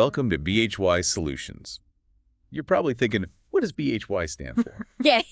Welcome to BHY Solutions. You're probably thinking, what does BHY stand for? Yeah,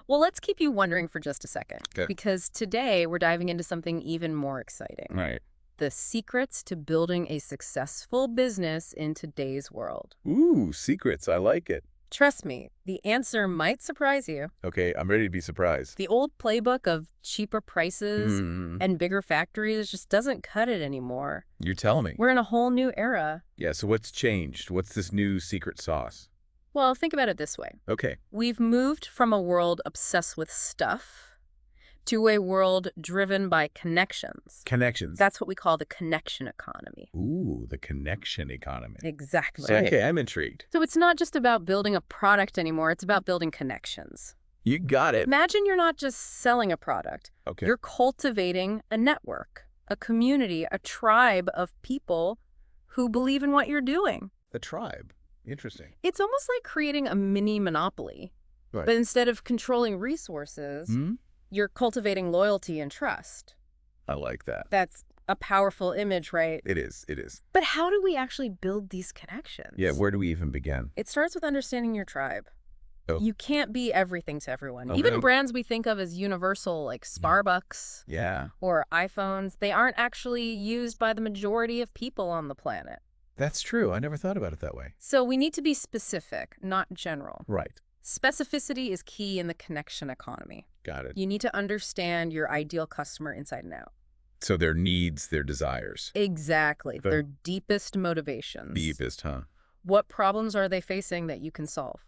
well, let's keep you wondering for just a second. Okay. Because today we're diving into something even more exciting. Right. The secrets to building a successful business in today's world. Ooh, secrets. I like it. Trust me, the answer might surprise you. Okay, I'm ready to be surprised. The old playbook of cheaper prices Mm, and bigger factories just doesn't cut it anymore. you're telling me. We're in a whole new era. Yeah, so what's changed? What's this new secret sauce? Well, think about it this way. Okay. We've moved from a world obsessed with stuff to a world driven by connections. Connections. That's what we call the connection economy. Ooh, the connection economy. Exactly. Okay, I'm intrigued. So it's not just about building a product anymore, it's about building connections. You got it. Imagine you're not just selling a product, Okay. you're cultivating a network, a community, a tribe of people who believe in what you're doing. The tribe. Interesting. It's almost like creating a mini monopoly. Right. But instead of controlling resources, Hmm? you're cultivating loyalty and trust. I like that. That's a powerful image, right? It is. It is. But how do we actually build these connections? Yeah, where do we even begin? It starts with understanding your tribe. Oh. You can't be everything to everyone. Okay. Even brands we think of as universal, like Starbucks Yeah. or iPhones, they aren't actually used by the majority of people on the planet. That's true. I never thought about it that way. So we need to be specific, not general. Right. Specificity is key in the connection economy. Got it. You need to understand your ideal customer inside and out. So their needs, their desires. Exactly. But- Their deepest motivations. Deepest, huh? What problems are they facing that you can solve?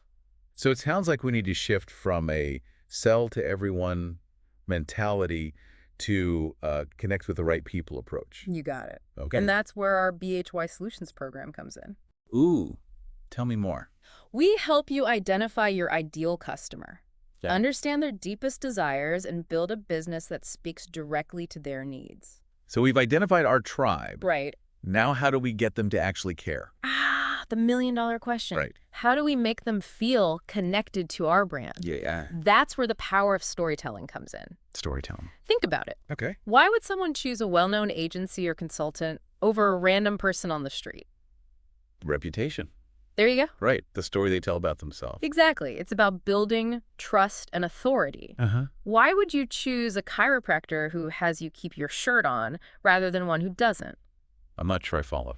So it sounds like we need to shift from a sell to everyone mentality to connect with the right people approach. You got it. Okay. And that's where our BHY Solutions program comes in. Ooh, tell me more. We help you identify your ideal customer, Yeah. understand their deepest desires, and build a business that speaks directly to their needs. So we've identified our tribe. Right. Now how do we get them to actually care? The million-dollar question. Right. How do we make them feel connected to our brand? Yeah. That's where the power of storytelling comes in. Storytelling. Think about it. Okay. Why would someone choose a well-known agency or consultant over a random person on the street? Reputation. There you go. Right. The story they tell about themselves. Exactly. It's about building trust and authority. Uh-huh. Why would you choose a chiropractor who has you keep your shirt on rather than one who doesn't? I'm not sure I follow.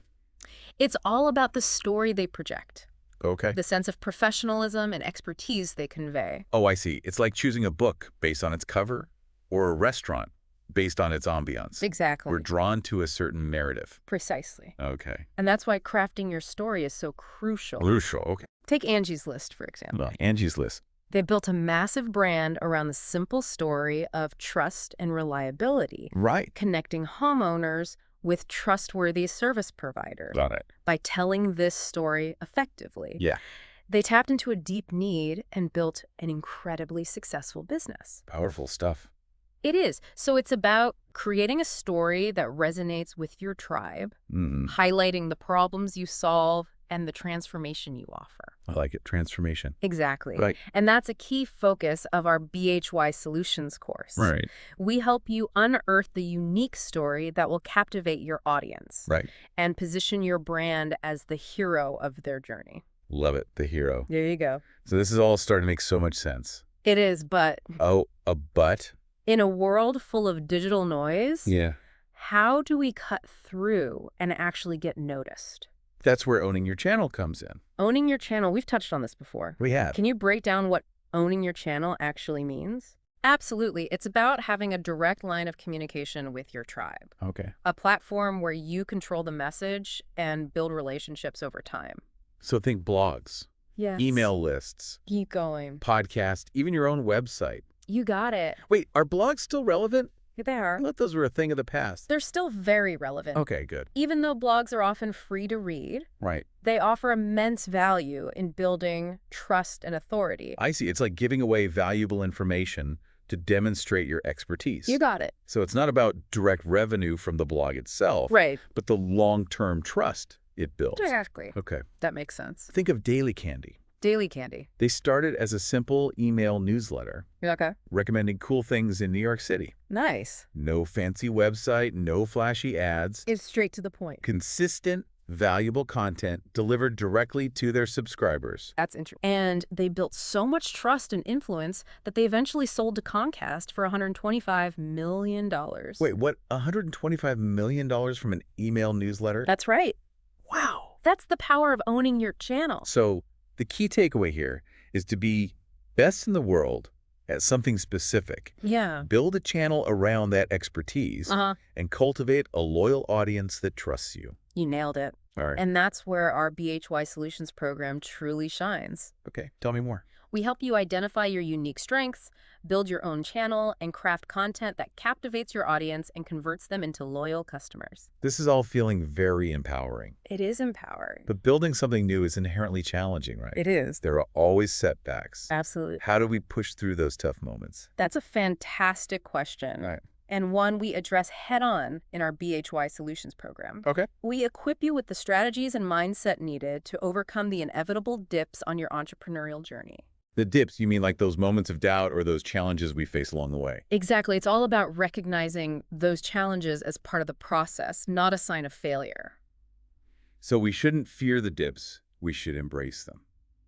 It's all about the story they project, Okay. the sense of professionalism and expertise they convey. Oh, I see. It's like choosing a book based on its cover or a restaurant based on its ambiance. Exactly. We're drawn to a certain narrative. Precisely. Okay. And that's why crafting your story is so crucial. Crucial. Okay. Take Angie's List, for example. Well, Angie's List. They built a massive brand around the simple story of trust and reliability, Right. connecting homeowners with trustworthy service providers. Got it. By telling this story effectively. Yeah. They tapped into a deep need and built an incredibly successful business. Powerful stuff. It is. So it's about creating a story that resonates with your tribe, highlighting the problems you solve and the transformation you offer. I like it. Transformation. Exactly. Right. And that's a key focus of our BHY Solutions course. Right. We help you unearth the unique story that will captivate your audience Right. and position your brand as the hero of their journey. Love it. The hero. There you go. So this is all starting to make so much sense. It is, but Oh, a but? in a world full of digital noise, Yeah. how do we cut through and actually get noticed? That's where owning your channel comes in. Owning your channel, we've touched on this before. We have. Can you break down what owning your channel actually means? Absolutely. It's about having a direct line of communication with your tribe, Okay. a platform where you control the message and build relationships over time. So think blogs, Yes. email lists, Keep going. podcast, even your own website. You got it. Wait, are blogs still relevant? They are. I thought those were a thing of the past. They're still very relevant. Okay, good. Even though blogs are often free to read, Right. they offer immense value in building trust and authority. I see. It's like giving away valuable information to demonstrate your expertise. You got it. So it's not about direct revenue from the blog itself, Right. but the long-term trust it builds. Exactly. Okay. That makes sense. Think of Daily Candy. Daily Candy. They started as a simple email newsletter Okay. recommending cool things in New York City. Nice. No fancy website, no flashy ads. It's straight to the point. Consistent, valuable content delivered directly to their subscribers. That's interesting. And they built so much trust and influence that they eventually sold to Comcast for $125 million. Wait, what? $125 million from an email newsletter? That's right. Wow. That's the power of owning your channel. So the key takeaway here is to be best in the world at something specific. Yeah. Build a channel around that expertise and cultivate a loyal audience that trusts you. You nailed it. All right. And that's where our BHY Solutions program truly shines. Okay, tell me more. We help you identify your unique strengths, build your own channel, and craft content that captivates your audience and converts them into loyal customers. This is all feeling very empowering. It is empowering. But building something new is inherently challenging, right? It is. There are always setbacks. Absolutely. How do we push through those tough moments? That's a fantastic question. Right. And one we address head-on in our BHY Solutions program. Okay. We equip you with the strategies and mindset needed to overcome the inevitable dips on your entrepreneurial journey. The dips, you mean like those moments of doubt or those challenges we face along the way? Exactly. It's all about recognizing those challenges as part of the process, not a sign of failure. So we shouldn't fear the dips. We should embrace them.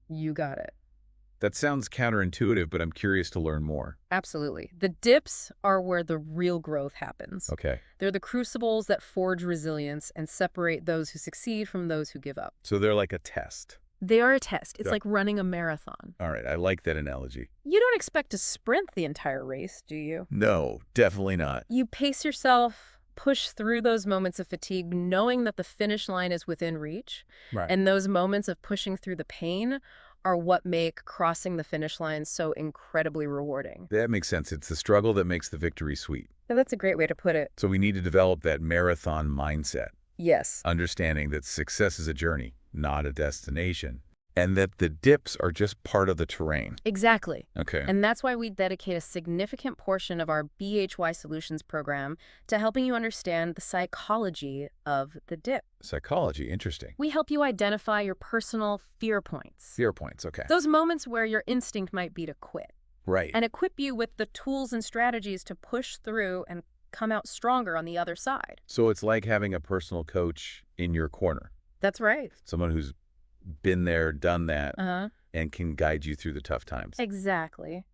You got it. That sounds counterintuitive, but I'm curious to learn more. Absolutely. The dips are where the real growth happens. Okay. They're the crucibles that forge resilience and separate those who succeed from those who give up. So they're like a test. They are a test. It's Yeah. like running a marathon. All right, I like that analogy. You don't expect to sprint the entire race, do you? No, definitely not. You pace yourself, push through those moments of fatigue, knowing that the finish line is within reach. Right. And those moments of pushing through the pain are what make crossing the finish line so incredibly rewarding. That makes sense. It's the struggle that makes the victory sweet. Now, that's a great way to put it. So we need to develop that marathon mindset, Yes. understanding that success is a journey, not a destination, and that the dips are just part of the terrain. Exactly. Okay. And that's why we dedicate a significant portion of our BHY Solutions program to helping you understand the psychology of the dip. Psychology, interesting. We help you identify your personal fear points. Fear points, okay. Those moments where your instinct might be to quit. Right. And equip you with the tools and strategies to push through and come out stronger on the other side. So it's like having a personal coach in your corner, That's right. someone who's been there, done that, Uh-huh. and can guide you through the tough times. Exactly.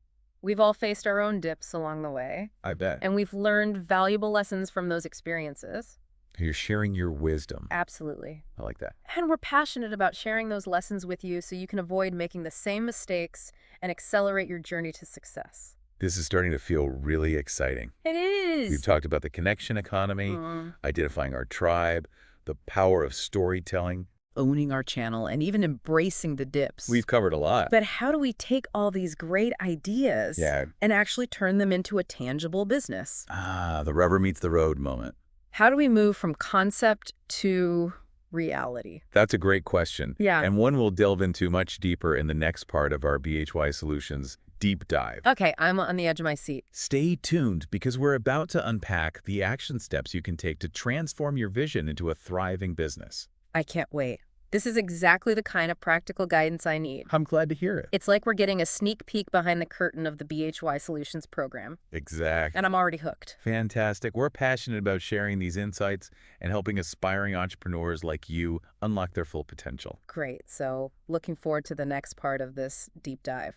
We've all faced our own dips along the way, I bet. and we've learned valuable lessons from those experiences. You're sharing your wisdom. Absolutely. I like that. And we're passionate about sharing those lessons with you so you can avoid making the same mistakes and accelerate your journey to success. This is starting to feel really exciting. It is. We've talked about the connection economy, identifying our tribe, the power of storytelling. Owning our channel and even embracing the dips. We've covered a lot. But how do we take all these great ideas and actually turn them into a tangible business? The rubber meets the road moment. How do we move from concept to reality? That's a great question. Yeah. And one we'll delve into much deeper in the next part of our BHY Solutions Deep Dive. Okay, I'm on the edge of my seat. Stay tuned because we're about to unpack the action steps you can take to transform your vision into a thriving business. I can't wait. This is exactly the kind of practical guidance I need. I'm glad to hear it. It's like we're getting a sneak peek behind the curtain of the BHY Solutions program. Exactly. And I'm already hooked. Fantastic. We're passionate about sharing these insights and helping aspiring entrepreneurs like you unlock their full potential. Great. So looking forward to the next part of this deep dive.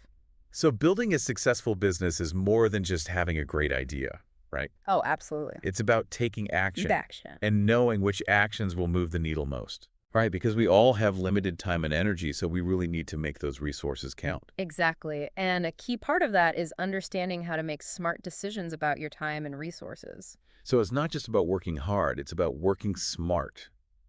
So building a successful business is more than just having a great idea, right? Oh, absolutely. It's about taking action. Action. And knowing which actions will move the needle most. Right, because we all have limited time and energy, so we really need to make those resources count. Exactly. And a key part of that is understanding how to make smart decisions about your time and resources. So it's not just about working hard, it's about working smart.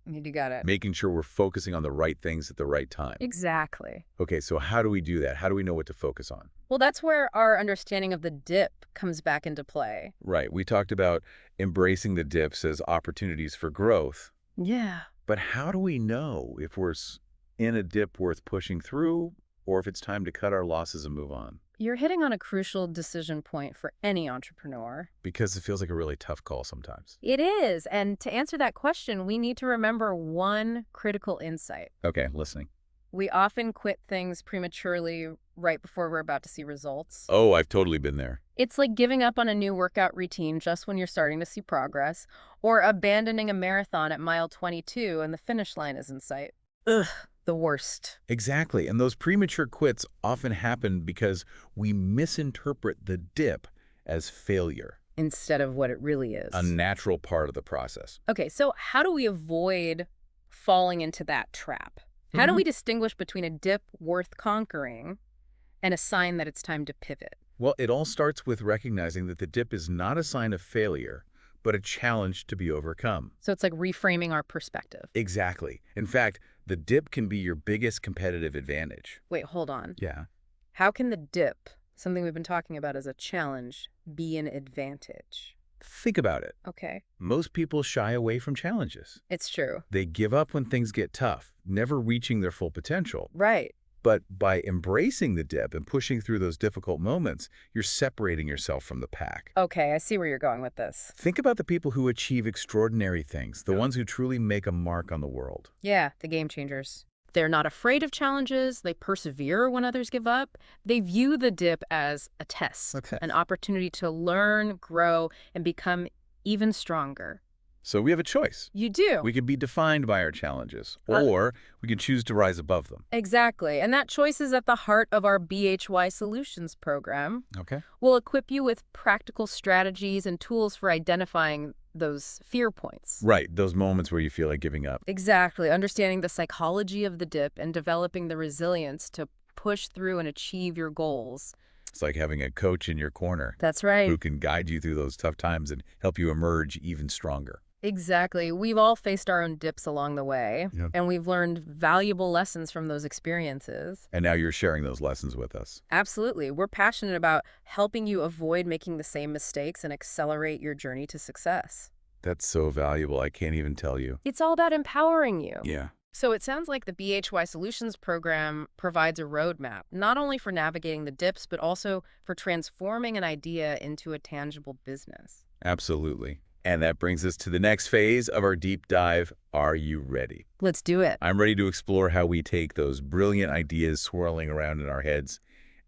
You got it. Making sure we're focusing on the right things at the right time. Exactly. Okay, so how do we do that? How do we know what to focus on? Well, that's where our understanding of the dip comes back into play. Right, we talked about embracing the dips as opportunities for growth. Yeah. But how do we know if we're in a dip worth pushing through or if it's time to cut our losses and move on? You're hitting on a crucial decision point for any entrepreneur. Because it feels like a really tough call sometimes. It is. And to answer that question, we need to remember one critical insight. Okay, listening. We often quit things prematurely right before we're about to see results. Oh, I've totally been there. It's like giving up on a new workout routine just when you're starting to see progress, or abandoning a marathon at mile 22 and the finish line is in sight. Ugh, the worst. Exactly. And those premature quits often happen because we misinterpret the dip as failure, Instead of what it really a is. natural part of the process. Okay, so how do we avoid falling into that trap? How do we distinguish between a dip worth conquering and a sign that it's time to pivot? Well, it all starts with recognizing that the dip is not a sign of failure, but a challenge to be overcome. So it's like reframing our perspective. Exactly. In fact, the dip can be your biggest competitive advantage. Wait, hold on. Yeah. How can the dip, something we've been talking about as a challenge, be an advantage? Think about it. Okay, Most people shy away from challenges. it's true. They give up when things get tough, never reaching their full potential. Right. But by embracing the dip and pushing through those difficult moments, you're separating yourself from the pack. Okay, I see where you're going with this. Think about the people who achieve extraordinary things, the ones who truly make a mark on the world. Yeah, the game changers. They're not afraid of challenges. They persevere when others give up. They view the dip as a test, Okay. an opportunity to learn, grow, and become even stronger. So we have a choice. You do. We can be defined by our challenges, or we can choose to rise above them. Exactly. And that choice is at the heart of our BHY Solutions program. Okay. We'll equip you with practical strategies and tools for identifying those fear points. Right, those moments where you feel like giving up. Exactly. Understanding the psychology of the dip and developing the resilience to push through and achieve your goals. It's like having a coach in your corner That's right. who can guide you through those tough times and help you emerge even stronger. Exactly. We've all faced our own dips along the way, Yep. and we've learned valuable lessons from those experiences. And now you're sharing those lessons with us. Absolutely. We're passionate about helping you avoid making the same mistakes and accelerate your journey to success. That's so valuable, I can't even tell you. It's all about empowering you. Yeah. So it sounds like the BHY Solutions program provides a roadmap, not only for navigating the dips, but also for transforming an idea into a tangible business. Absolutely. And that brings us to the next phase of our deep dive. Are you ready? Let's do it. I'm ready to explore how we take those brilliant ideas swirling around in our heads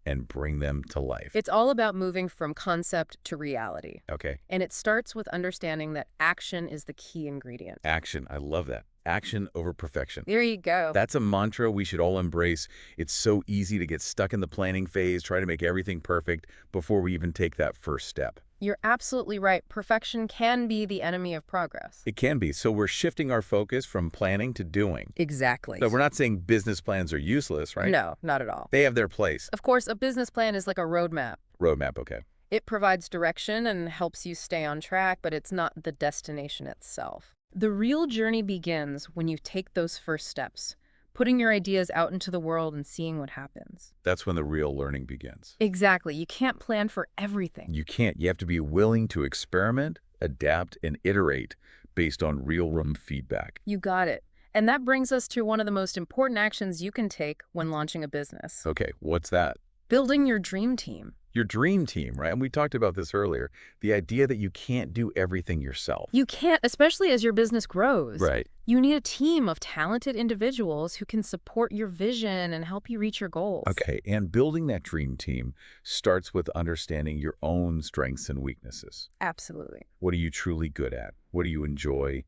and bring them to life. It's all about moving from concept to reality. Okay. And it starts with understanding that action is the key ingredient. Action. I love that. Action over perfection. There you go. That's a mantra we should all embrace. It's so easy to get stuck in the planning phase, try to make everything perfect before we even take that first step. You're absolutely right. Perfection can be the enemy of progress. It can be. So we're shifting our focus from planning to doing. Exactly. So we're not saying business plans are useless, right? No, not at all. They have their place. Of course, a business plan is like a roadmap. Roadmap, okay. It provides direction and helps you stay on track, but it's not the destination itself. The real journey begins when you take those first steps, putting your ideas out into the world and seeing what happens. That's when the real learning begins. Exactly. You can't plan for everything. You can't. You have to be willing to experiment, adapt, and iterate based on real-room feedback. You got it. And that brings us to one of the most important actions you can take when launching a business. Okay, what's that? Building your dream team. Your dream team, right? And we talked about this earlier. The idea that you can't do everything yourself. You can't, especially as your business grows. Right. You need a team of talented individuals who can support your vision and help you reach your goals. Okay, and building that dream team starts with understanding your own strengths and weaknesses. Absolutely. What are you truly good at? What do you enjoy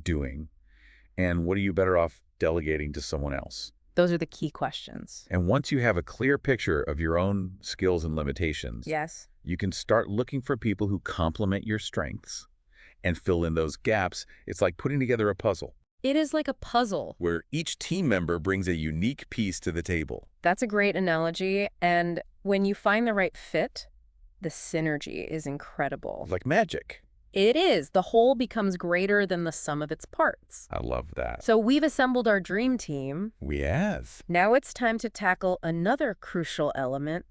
doing? And what are you better off delegating to someone else? Those are the key questions. And once you have a clear picture of your own skills and limitations, Yes. you can start looking for people who complement your strengths and fill in those gaps. It's like putting together a puzzle It is like a puzzle. where each team member brings a unique piece to the table. That's a great analogy. And when you find the right fit, the synergy is incredible. Like magic. It is. The whole becomes greater than the sum of its parts. I love that. So we've assembled our dream team. We have Now it's time to tackle another crucial element,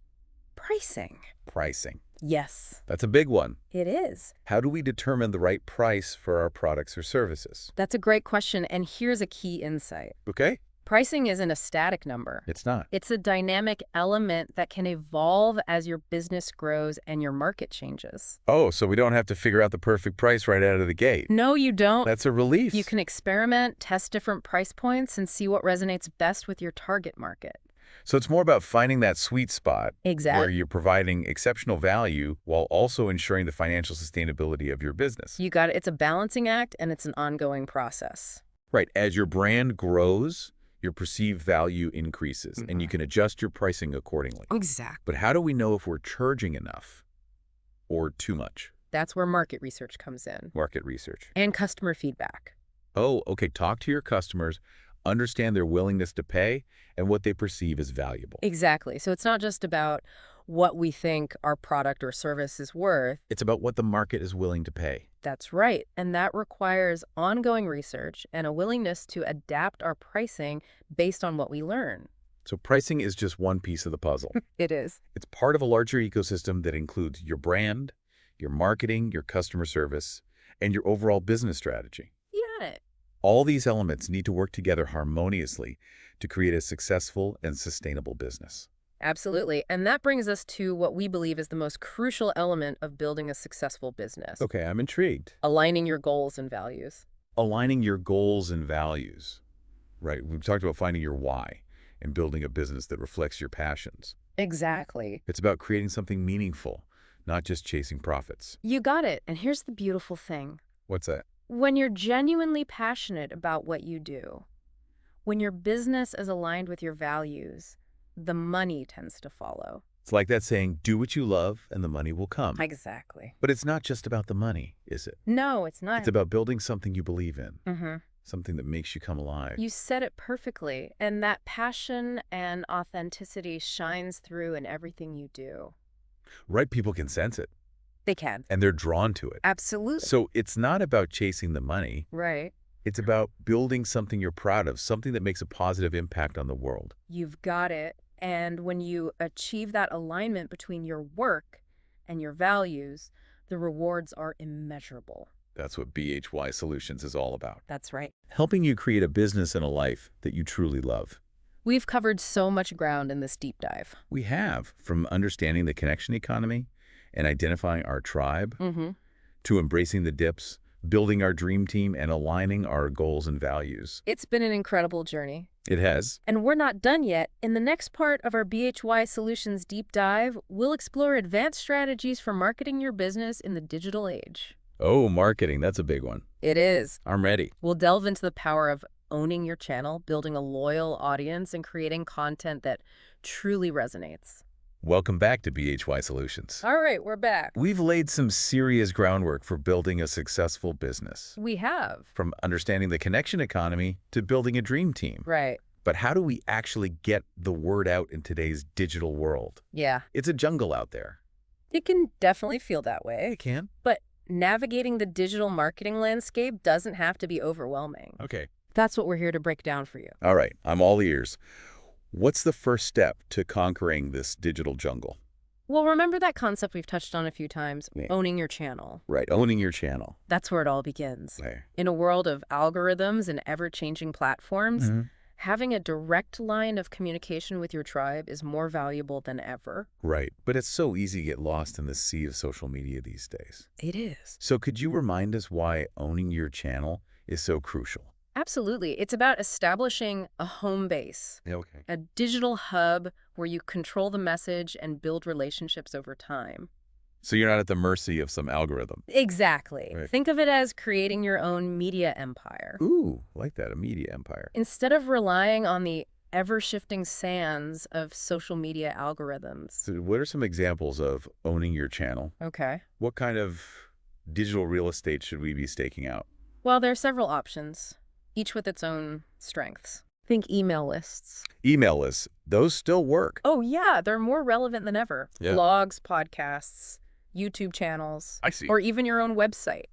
pricing. pricing. Yes, That's a big one. it is. How do we determine the right price for our products or services? That's a great question, and here's a key insight. Okay? Pricing isn't a static number. It's not. It's a dynamic element that can evolve as your business grows and your market changes. Oh, so we don't have to figure out the perfect price right out of the gate. No, you don't. That's a relief. You can experiment, test different price points, and see what resonates best with your target market. So it's more about finding that sweet spot where Exactly. you're providing exceptional value while also ensuring the financial sustainability of your business. You got it. It's a balancing act, and it's an ongoing process. Right. As your brand grows, your perceived value increases, and you can adjust your pricing accordingly. Exactly. But how do we know if we're charging enough or too much? That's where market research comes in. Market research. And customer feedback. Oh, okay. Talk to your customers, understand their willingness to pay, and what they perceive as valuable. Exactly. So it's not just about what we think our product or service is worth. It's about what the market is willing to pay. That's right. And that requires ongoing research and a willingness to adapt our pricing based on what we learn. So pricing is just one piece of the puzzle. It is. It's part of a larger ecosystem that includes your brand, your marketing, your customer service, and your overall business strategy. Yeah. All these elements need to work together harmoniously to create a successful and sustainable business. Absolutely. And that brings us to what we believe is the most crucial element of building a successful business. Okay, I'm intrigued. Aligning your goals and values. Aligning your goals and values. Right, we've talked about finding your why and building a business that reflects your passions. Exactly. It's about creating something meaningful, not just chasing profits. You got it. And here's the beautiful thing. What's that? When you're genuinely passionate about what you do, when your business is aligned with your values, the money tends to follow. It's like that saying, do what you love and the money will come. Exactly. But it's not just about the money, is it? No, it's not. It's about building something you believe in, Mm-hmm. something that makes you come alive. You said it perfectly. And that passion and authenticity shines through in everything you do. Right people can sense it, They can. and they're drawn to it. Absolutely. So it's not about chasing the money. Right. It's about building something you're proud of, something that makes a positive impact on the world. You've got it. And when you achieve that alignment between your work and your values, the rewards are immeasurable. That's what BHY Solutions is all about. That's right. Helping you create a business and a life that you truly love. We've covered so much ground in this deep dive. We have, from understanding the connection economy and identifying our tribe, to embracing the dips, building our dream team, and aligning our goals and values. It's been an incredible journey. It has. And we're not done yet. In the next part of our BHY Solutions deep dive, we'll explore advanced strategies for marketing your business in the digital age. Oh, marketing, that's a big one. It is. I'm ready. We'll delve into the power of owning your channel, building a loyal audience, and creating content that truly resonates. Welcome back to BHY Solutions. All right, we're back. We've laid some serious groundwork for building a successful business. We have. From understanding the connection economy to building a dream team. Right. But how do we actually get the word out in today's digital world? Yeah. It's a jungle out there. It can definitely feel that way. It can. But navigating the digital marketing landscape doesn't have to be overwhelming. Okay. That's what we're here to break down for you. All right. I'm all ears. What's the first step to conquering this digital jungle? Well, remember that concept we've touched on a few times, Yeah. owning your channel. Right. Owning your channel. That's where it all begins. Okay. In a world of algorithms and ever-changing platforms, having a direct line of communication with your tribe is more valuable than ever. Right. But it's so easy to get lost in the sea of social media these days. It is. So could you remind us why owning your channel is so crucial? Absolutely. It's about establishing a home base, Okay. a digital hub where you control the message and build relationships over time. So you're not at the mercy of some algorithm. Exactly. Right. Think of it as creating your own media empire. Ooh, like that, a media empire. Instead of relying on the ever-shifting sands of social media algorithms. So what are some examples of owning your channel? Okay. What kind of digital real estate should we be staking out? Well, there are several options, each with its own strengths. Think email lists. Email lists, those still work. Oh, yeah, they're more relevant than ever. Yeah. Blogs, podcasts, YouTube channels. I see. Or even your own website.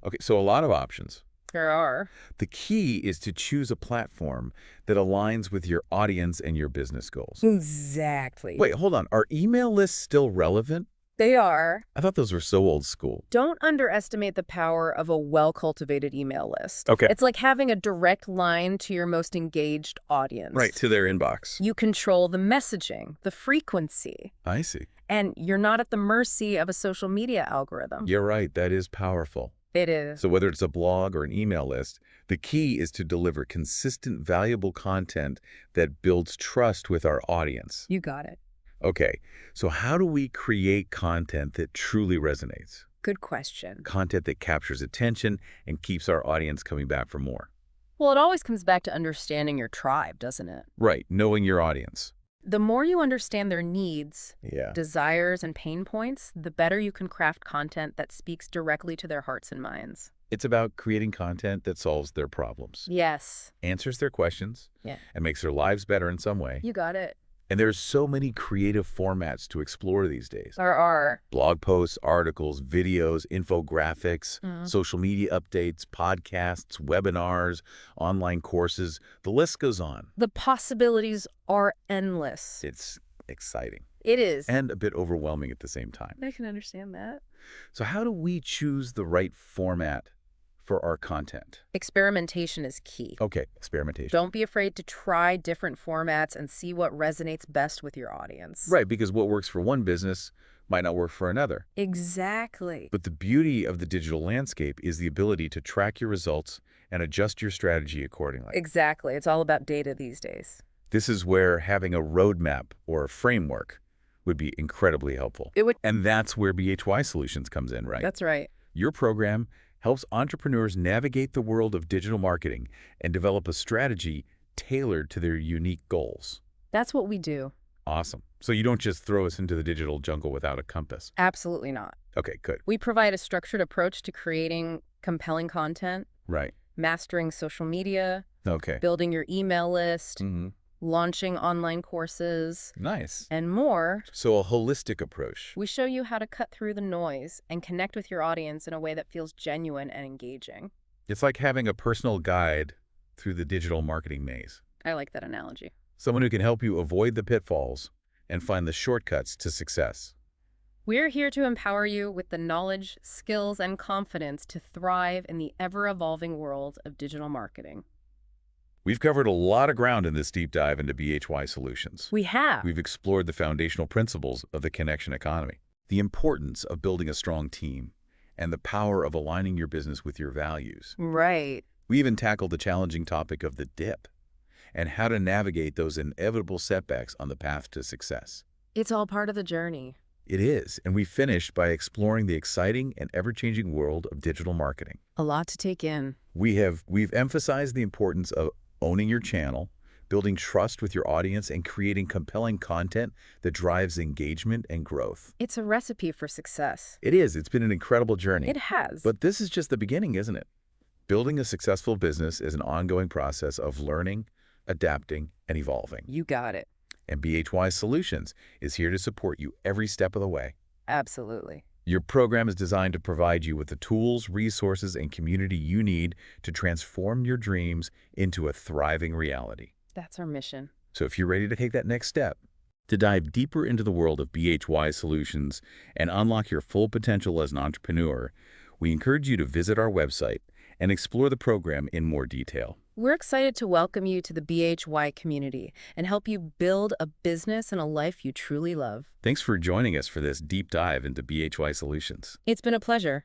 Okay, so a lot of options. There are. The key is to choose a platform that aligns with your audience and your business goals. Exactly. Wait, hold on. Are email lists still relevant? They are. I thought those were so old school. Don't underestimate the power of a well-cultivated email list. Okay. It's like having a direct line to your most engaged audience. Right, to their inbox. You control the messaging, the frequency, I see. and you're not at the mercy of a social media algorithm. You're right. That is powerful. It is. So whether it's a blog or an email list, the key is to deliver consistent, valuable content that builds trust with our audience. You got it. Okay, so how do we create content that truly resonates? Good question. Content that captures attention and keeps our audience coming back for more. Well, it always comes back to understanding your tribe, doesn't it? Right, knowing your audience. The more you understand their needs, Yeah. desires, and pain points, the better you can craft content that speaks directly to their hearts and minds. It's about creating content that solves their problems, Yes. answers their questions, Yeah. and makes their lives better in some way. You got it. And there's so many creative formats to explore these days. There are. Blog posts, articles, videos, infographics, Mhm. social media updates, podcasts, webinars, online courses. The list goes on. The possibilities are endless. It's exciting It is. and a bit overwhelming at the same time. I can understand that. So how do we choose the right format for our content? Experimentation is key. Okay, experimentation. Don't be afraid to try different formats and see what resonates best with your audience. Right, because what works for one business might not work for another. Exactly. But the beauty of the digital landscape is the ability to track your results and adjust your strategy accordingly. Exactly. It's all about data these days. This is where having a roadmap or a framework would be incredibly helpful. It would. And that's where BHY Solutions comes in, right? That's right. Your program helps entrepreneurs navigate the world of digital marketing and develop a strategy tailored to their unique goals. That's what we do. Awesome. So you don't just throw us into the digital jungle without a compass. Absolutely not. Okay, good. We provide a structured approach to creating compelling content, Right. mastering social media, Okay. building your email list, Mm-hmm. launching online courses, Nice. and more. So a holistic approach. We show you how to cut through the noise and connect with your audience in a way that feels genuine and engaging. It's like having a personal guide through the digital marketing maze. I like that analogy. Someone who can help you avoid the pitfalls and find the shortcuts to success. We're here to empower you with the knowledge, skills, and confidence to thrive in the ever-evolving world of digital marketing. We've covered a lot of ground in this deep dive into BHY Solutions. We have. We've explored the foundational principles of the connection economy, the importance of building a strong team, and the power of aligning your business with your values. Right. We even tackled the challenging topic of the dip and how to navigate those inevitable setbacks on the path to success. It's all part of the journey. It is, and we finished by exploring the exciting and ever-changing world of digital marketing. A lot to take in. We've emphasized the importance of owning your channel, building trust with your audience, and creating compelling content that drives engagement and growth. It's a recipe for success. It is. It's been an incredible journey. It has. But this is just the beginning, isn't it? Building a successful business is an ongoing process of learning, adapting, and evolving. You got it. And BHY Solutions is here to support you every step of the way. Absolutely. Your program is designed to provide you with the tools, resources, and community you need to transform your dreams into a thriving reality. That's our mission. So if you're ready to take that next step, to dive deeper into the world of BHY Solutions and unlock your full potential as an entrepreneur, we encourage you to visit our website and explore the program in more detail. We're excited to welcome you to the BHY community and help you build a business and a life you truly love. Thanks for joining us for this deep dive into BHY Solutions. It's been a pleasure.